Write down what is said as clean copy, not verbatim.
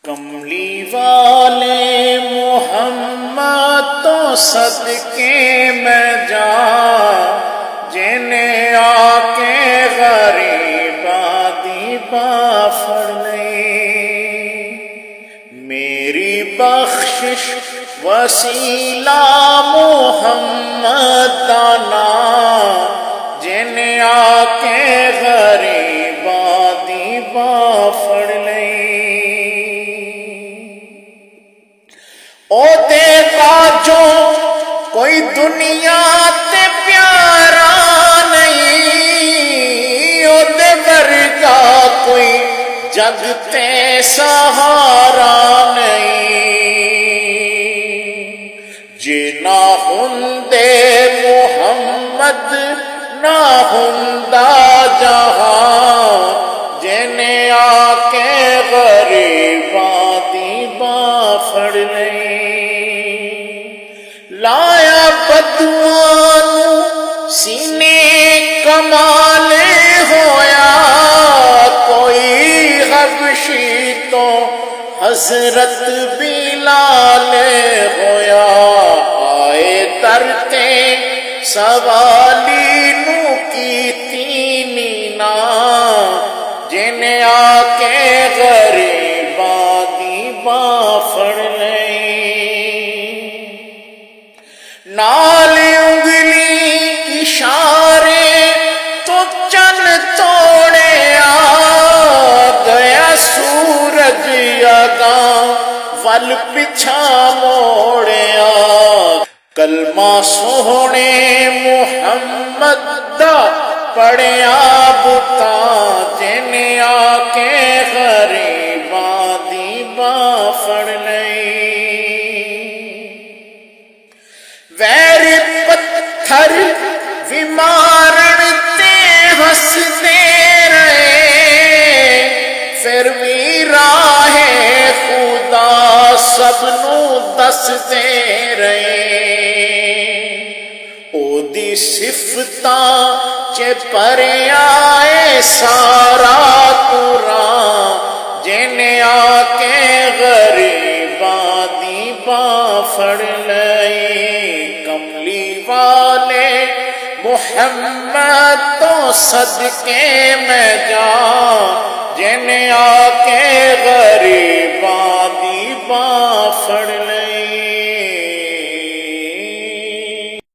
کملی والے محمد تو صدقے میں جا جنہیں آ کے غریباں دی پھڑ لے میری بخشش وسیلہ محمد دانا جنہیں آ کے غریباں دی پھڑ لے او دیکھا جو کوئی دنیا تے پیارا نہیں او دے ورگا کوئی جگ تے سہارا نہیں جے نہ ہوندے محمد نہ ہوندا جہاں جنہیں آ کے غریباں دی باں پھڑ لئی لایا بدوان سینے کمال ہویا کوئی حبشی تو حضرت بلال ہویا آئے درتے سوالی نو کی تینینا جنہیں آ کے غریباں دی باں پھڑ لئی نال انگلی اشارے تو چن توڑے آ گیا سورج اگاں ول پچھا موڑیا کلمہ سوہنے محمد دا پڑھیا بتاں جنہیں آ کے غریباں دی باں پھڑ لئی ویر پتھر بھی مارن تے ہسدے رہے پھر بھی راہ خدا سب نو دسدے رہے او دی صفتاں چے پریا اے سارا قرآن جنہیں آ کے غریباں دی باں پھڑ لئی کملی والے محمد تو صدقے میں جا جنہیں آ کے غریب